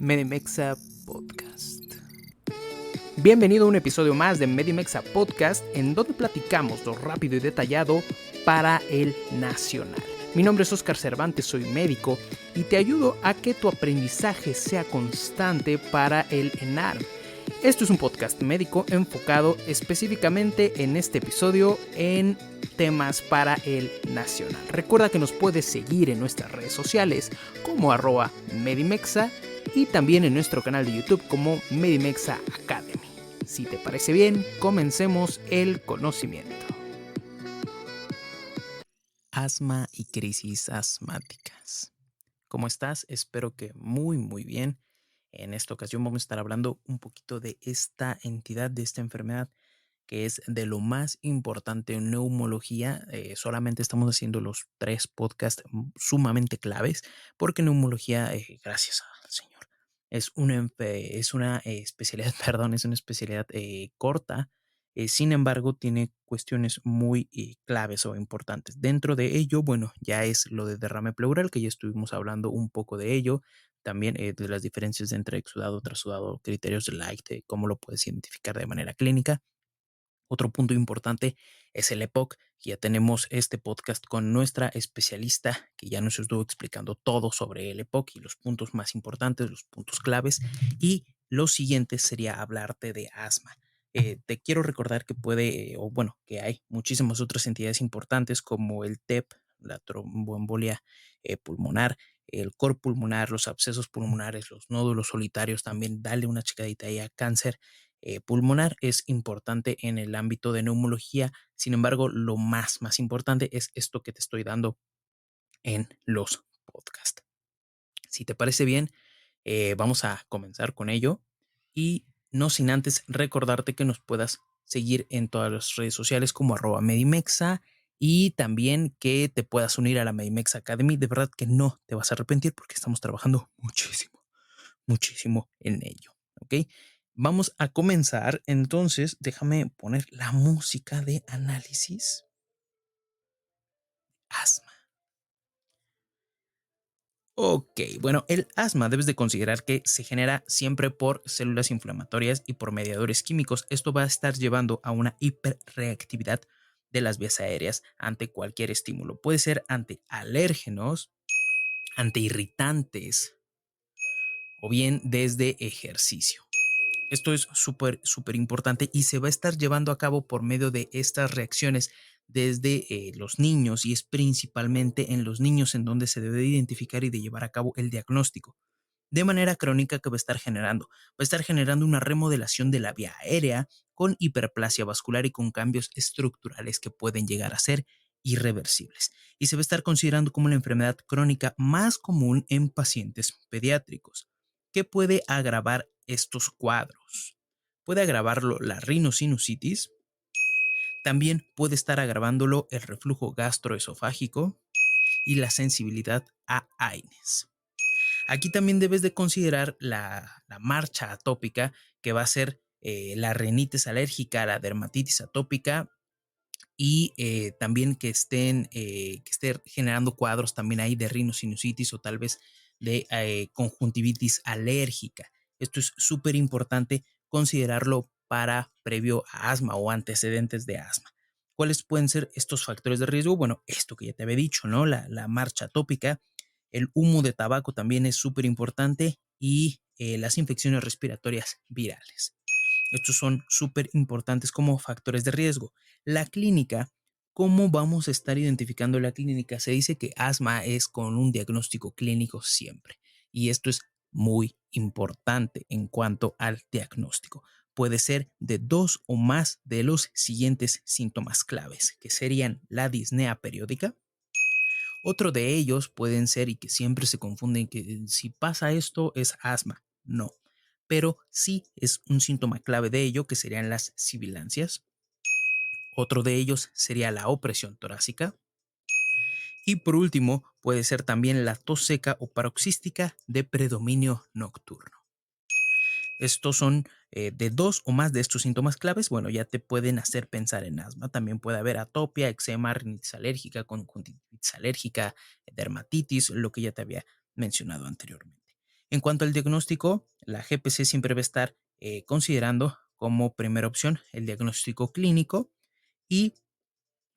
Medimexa Podcast. Bienvenido a un episodio más de Medimexa Podcast, en donde platicamos lo rápido y detallado para el nacional. Mi nombre es Oscar Cervantes, soy médico y te ayudo a que tu aprendizaje sea constante para el ENAR. Esto es un podcast médico enfocado específicamente en este episodio en temas para el nacional. Recuerda que nos puedes seguir en nuestras redes sociales como @Medimexa y también en nuestro canal de YouTube como Medimexa Academy. Si te parece bien, comencemos el conocimiento. Asma y crisis asmáticas. ¿Cómo estás? Espero que muy bien. En esta ocasión vamos a estar hablando un poquito de esta entidad, de esta enfermedad que es de lo más importante en neumología. Solamente estamos haciendo los 3 podcasts sumamente claves porque neumología, gracias al Señor, es una especialidad, perdón, es una especialidad corta. Sin embargo, tiene cuestiones muy claves o importantes. Dentro de ello, bueno, ya es lo de derrame pleural, que ya estuvimos hablando un poco de ello. También de las diferencias entre exudado, trasudado, criterios de Light, cómo lo puedes identificar de manera clínica. Otro punto importante es el EPOC. Ya tenemos este podcast con nuestra especialista que ya nos estuvo explicando todo sobre el EPOC y los puntos más importantes, los puntos claves. Y lo siguiente sería hablarte de asma. Te quiero recordar que que hay muchísimas otras entidades importantes como el TEP, la tromboembolia pulmonar, el cor pulmonar, los abscesos pulmonares, los nódulos solitarios. También dale una checadita ahí a cáncer pulmonar. Es importante en el ámbito de neumología. Sin embargo, lo más importante es esto que te estoy dando en los podcasts. Si te parece bien, vamos a comenzar con ello y no sin antes recordarte que nos puedas seguir en todas las redes sociales como @Medimexa y también que te puedas unir a la Medimexa Academy. De verdad que no te vas a arrepentir porque estamos trabajando muchísimo en ello, ¿ok? Vamos a comenzar, entonces déjame poner la música de análisis. Asma. Ok, bueno, el asma debes de considerar que se genera siempre por células inflamatorias y por mediadores químicos. Esto va a estar llevando a una hiperreactividad de las vías aéreas ante cualquier estímulo. Puede ser ante alérgenos, ante irritantes o bien desde ejercicio. Esto es súper importante y se va a estar llevando a cabo por medio de estas reacciones desde los niños, y es principalmente en los niños en donde se debe identificar y de llevar a cabo el diagnóstico. De manera crónica, que va a estar generando una remodelación de la vía aérea con hiperplasia vascular y con cambios estructurales que pueden llegar a ser irreversibles. Y se va a estar considerando como la enfermedad crónica más común en pacientes pediátricos. ¿Qué puede agravar estos cuadros? Puede agravarlo la rinosinusitis, también puede estar agravándolo el reflujo gastroesofágico y la sensibilidad a AINES. Aquí también debes de considerar la marcha atópica, que va a ser la rinitis alérgica, la dermatitis atópica y también que esté generando cuadros también ahí de rinosinusitis o tal vez de conjuntivitis alérgica. Esto es súper importante considerarlo para previo a asma o antecedentes de asma. ¿Cuáles pueden ser estos factores de riesgo? Bueno, esto que ya te había dicho, ¿no? La marcha atópica, el humo de tabaco también es súper importante y las infecciones respiratorias virales. Estos son súper importantes como factores de riesgo. La clínica, ¿cómo vamos a estar identificando la clínica? Se dice que asma es con un diagnóstico clínico siempre, y esto es muy importante en cuanto al diagnóstico. Puede ser de 2 o más de los siguientes síntomas claves, que serían la disnea periódica. Otro de ellos pueden ser, y que siempre se confunden, que si pasa esto es asma. No, pero sí es un síntoma clave de ello, que serían las sibilancias. Otro de ellos sería la opresión torácica. Y por último, puede ser también la tos seca o paroxística de predominio nocturno. Estos son de 2 o más de estos síntomas claves. Bueno, ya te pueden hacer pensar en asma. También puede haber atopia, eczema, rinitis alérgica, conjuntivitis alérgica, dermatitis, lo que ya te había mencionado anteriormente. En cuanto al diagnóstico, la GPC siempre va a estar considerando como primera opción el diagnóstico clínico y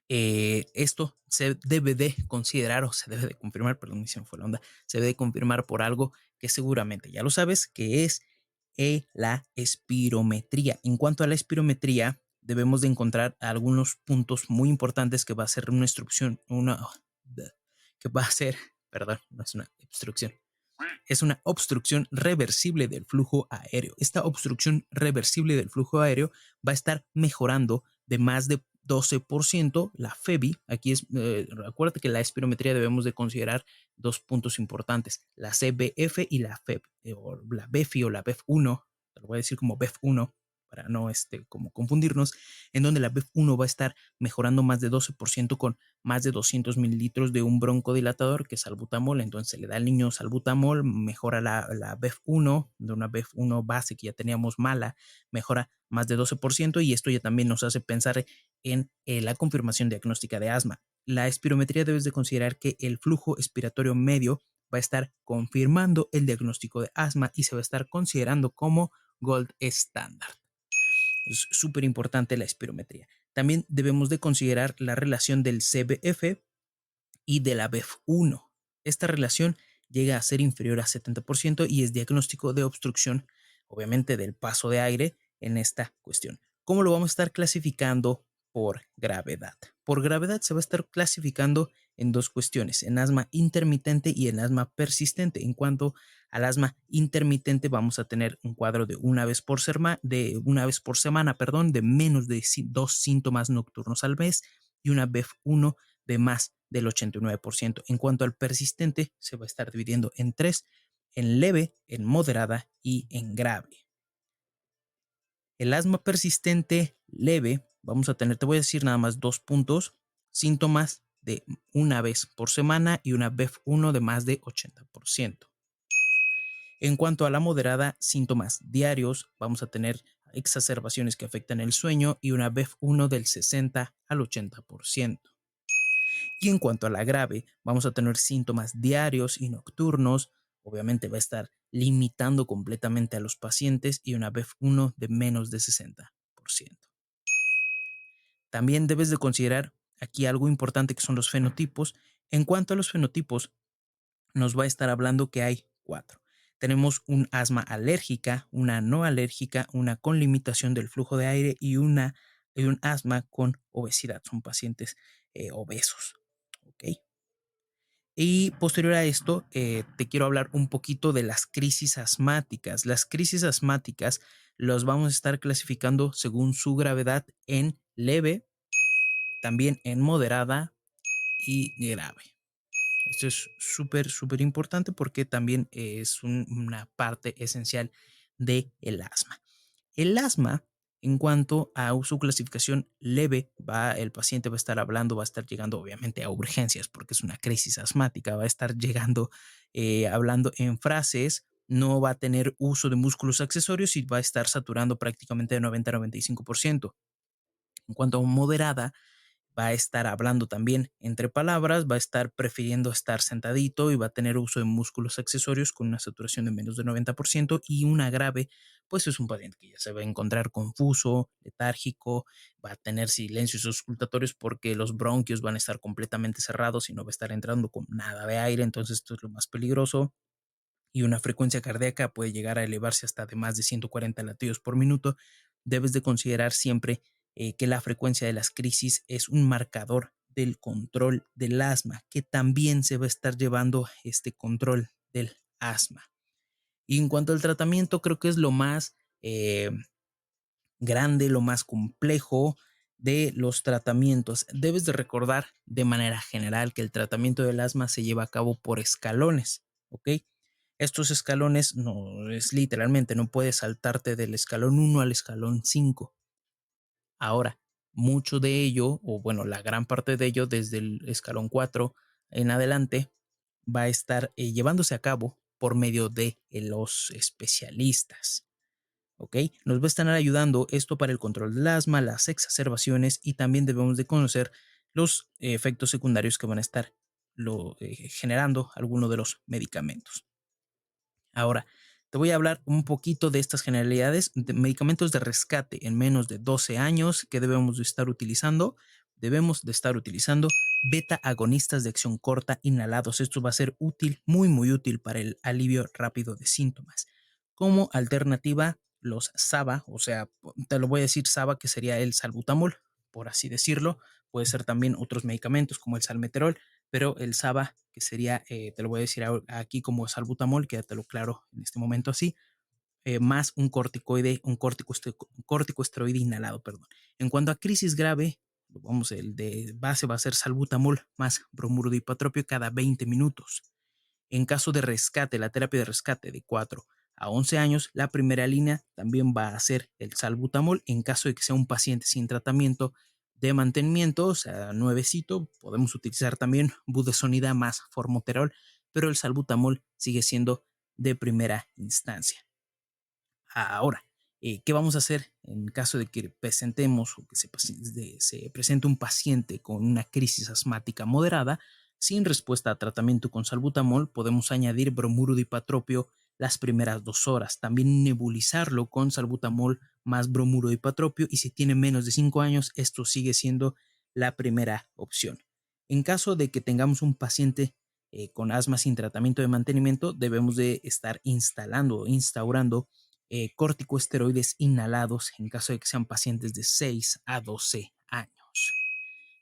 esto se debe de considerar o se debe de confirmar, perdón, se me fue la onda, se debe de confirmar por algo que seguramente ya lo sabes, que es la espirometría. En cuanto a la espirometría, debemos de encontrar algunos puntos muy importantes que va a ser una instrucción, que va a ser, perdón, no es una obstrucción, es una obstrucción reversible del flujo aéreo. Esta obstrucción reversible del flujo aéreo va a estar mejorando de más de 12% la FEBI. Aquí es, acuérdate que la espirometría debemos de considerar dos puntos importantes, la CBF y la FEB, o la BEFI o la BEF1, te lo voy a decir como BEF1 para no como confundirnos, en donde la BEF1 va a estar mejorando más de 12% con más de 200 mililitros de un broncodilatador que es salbutamol. Entonces se le da al niño salbutamol, mejora la BEF1, de una BEF1 base que ya teníamos mala, mejora más de 12% y esto ya también nos hace pensar en la confirmación diagnóstica de asma. La espirometría debes de considerar que el flujo expiratorio medio va a estar confirmando el diagnóstico de asma y se va a estar considerando como gold estándar. Es súper importante la espirometría. También debemos de considerar la relación del CBF y de la BEF1. Esta relación llega a ser inferior a 70% y es diagnóstico de obstrucción, obviamente, del paso de aire en esta cuestión. ¿Cómo lo vamos a estar clasificando? Por gravedad. Por gravedad se va a estar clasificando en dos cuestiones, en asma intermitente y en asma persistente. En cuanto al asma intermitente, vamos a tener un cuadro de una vez por semana, de menos de 2 síntomas nocturnos al mes y una BEF1 de más del 89%. En cuanto al persistente, se va a estar dividiendo en tres, en leve, en moderada y en grave. El asma persistente leve, vamos a tener, te voy a decir nada más 2 puntos, síntomas de una vez por semana y una BEF1 de más de 80%. En cuanto a la moderada, síntomas diarios, vamos a tener exacerbaciones que afectan el sueño y una BEF1 del 60 al 80%. Y en cuanto a la grave, vamos a tener síntomas diarios y nocturnos. Obviamente va a estar limitando completamente a los pacientes y una BEF1 de menos de 60%. También debes de considerar aquí algo importante que son los fenotipos. En cuanto a los fenotipos, nos va a estar hablando que hay 4. Tenemos un asma alérgica, una no alérgica, una con limitación del flujo de aire y un asma con obesidad. Son pacientes obesos. ¿Ok? Y posterior a esto, te quiero hablar un poquito de las crisis asmáticas. Las crisis asmáticas los vamos a estar clasificando según su gravedad en leve, también en moderada y grave. Esto es súper, súper importante porque también es una parte esencial del asma. El asma, en cuanto a su clasificación leve, el paciente va a estar hablando, va a estar llegando obviamente a urgencias porque es una crisis asmática, va a estar llegando hablando en frases, no va a tener uso de músculos accesorios y va a estar saturando prácticamente de 90 a 95%. En cuanto a moderada, va a estar hablando también entre palabras, va a estar prefiriendo estar sentadito y va a tener uso de músculos accesorios con una saturación de menos de 90% y una grave, pues es un paciente que ya se va a encontrar confuso, letárgico, va a tener silencios auscultatorios porque los bronquios van a estar completamente cerrados y no va a estar entrando con nada de aire, entonces esto es lo más peligroso y una frecuencia cardíaca puede llegar a elevarse hasta de más de 140 latidos por minuto. Debes de considerar siempre que la frecuencia de las crisis es un marcador del control del asma, que también se va a estar llevando este control del asma. Y en cuanto al tratamiento, creo que es lo más grande, lo más complejo de los tratamientos. Debes de recordar de manera general que el tratamiento del asma se lleva a cabo por escalones, ¿ok? Estos escalones no es literalmente, no puedes saltarte del escalón 1 al escalón 5. Ahora, mucho de ello, o bueno, la gran parte de ello desde el escalón 4 en adelante, va a estar llevándose a cabo por medio de los especialistas. ¿Ok? Nos va a estar ayudando esto para el control del asma, las exacerbaciones y también debemos de conocer los efectos secundarios que van a estar generando algunos de los medicamentos. Ahora, te voy a hablar un poquito de estas generalidades de medicamentos de rescate en menos de 12 años que debemos de estar utilizando. Debemos de estar utilizando beta agonistas de acción corta inhalados. Esto va a ser útil, muy, muy útil para el alivio rápido de síntomas. Como alternativa, los SABA, o sea, te lo voy a decir SABA, que sería el salbutamol, por así decirlo. Puede ser también otros medicamentos como el salmeterol, pero el SABA, que sería, te lo voy a decir aquí como salbutamol, quédatelo claro en este momento así, más un corticoide, un corticoesteroide inhalado, perdón. En cuanto a crisis grave, vamos, el de base va a ser salbutamol más bromuro de hipotropio cada 20 minutos. En caso de rescate, la terapia de rescate de 4 a 11 años, la primera línea también va a ser el salbutamol. En caso de que sea un paciente sin tratamiento de mantenimiento, o sea, nuevecito, podemos utilizar también budesonida más formoterol, pero el salbutamol sigue siendo de primera instancia. Ahora, ¿qué vamos a hacer en caso de que presentemos o que se presente un paciente con una crisis asmática moderada? Sin respuesta a tratamiento con salbutamol, podemos añadir bromuro de hipatropio las primeras 2 horas. También nebulizarlo con salbutamol más bromuro de hipatropio, y si tiene menos de 5 años, esto sigue siendo la primera opción. En caso de que tengamos un paciente con asma sin tratamiento de mantenimiento, debemos de estar instaurando corticosteroides inhalados en caso de que sean pacientes de 6 a 12 años.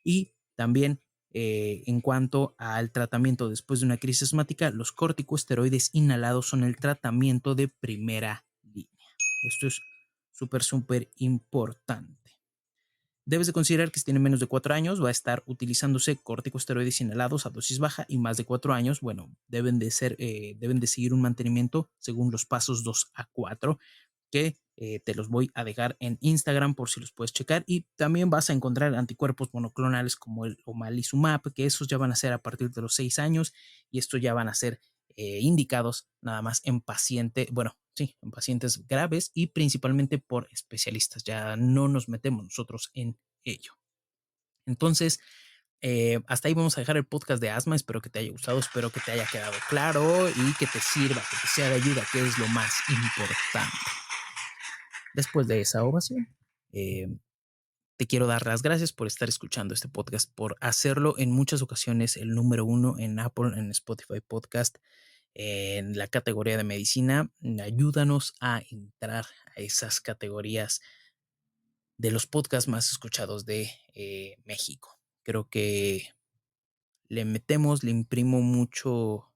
Y también en cuanto al tratamiento después de una crisis asmática, los corticosteroides inhalados son el tratamiento de primera línea. Esto es súper, súper importante. Debes de considerar que si tiene menos de 4 años va a estar utilizándose corticosteroides inhalados a dosis baja, y más de 4 años, bueno, deben de seguir un mantenimiento según los pasos 2 a 4, que te los voy a dejar en Instagram por si los puedes checar. Y también vas a encontrar anticuerpos monoclonales como el omalizumab, que esos ya van a ser a partir de los 6 años, y estos ya van a ser indicados nada más en en pacientes graves y principalmente por especialistas. Ya no nos metemos nosotros en ello. Entonces, hasta ahí vamos a dejar el podcast de asma. Espero que te haya gustado, espero que te haya quedado claro y que te sirva, que te sea de ayuda, que es lo más importante. Después de esa ovación, te quiero dar las gracias por estar escuchando este podcast, por hacerlo en muchas ocasiones el número 1 en Apple, en Spotify Podcast, en la categoría de medicina. Ayúdanos a entrar a esas categorías de los podcasts más escuchados de México. Creo que le imprimo mucho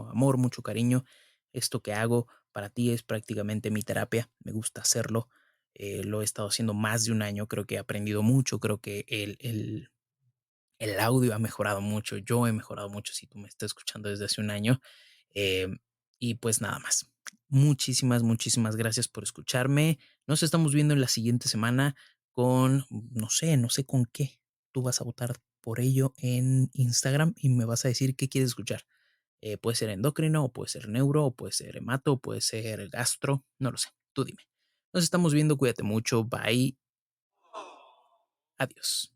amor, mucho cariño. Esto que hago para ti es prácticamente mi terapia. Me gusta hacerlo. Lo he estado haciendo más de un año. Creo que he aprendido mucho. Creo que el audio ha mejorado mucho. Yo he mejorado mucho si tú me estás escuchando desde hace un año. Eh, y pues nada más. Muchísimas, muchísimas gracias por escucharme. Nos estamos viendo en la siguiente semana con, no sé con qué. Tú vas a votar por ello en Instagram y me vas a decir qué quieres escuchar. Puede ser endocrino, o puede ser neuro, o puede ser hemato, o puede ser gastro, no lo sé, tú dime. Nos estamos viendo, cuídate mucho, bye, adiós.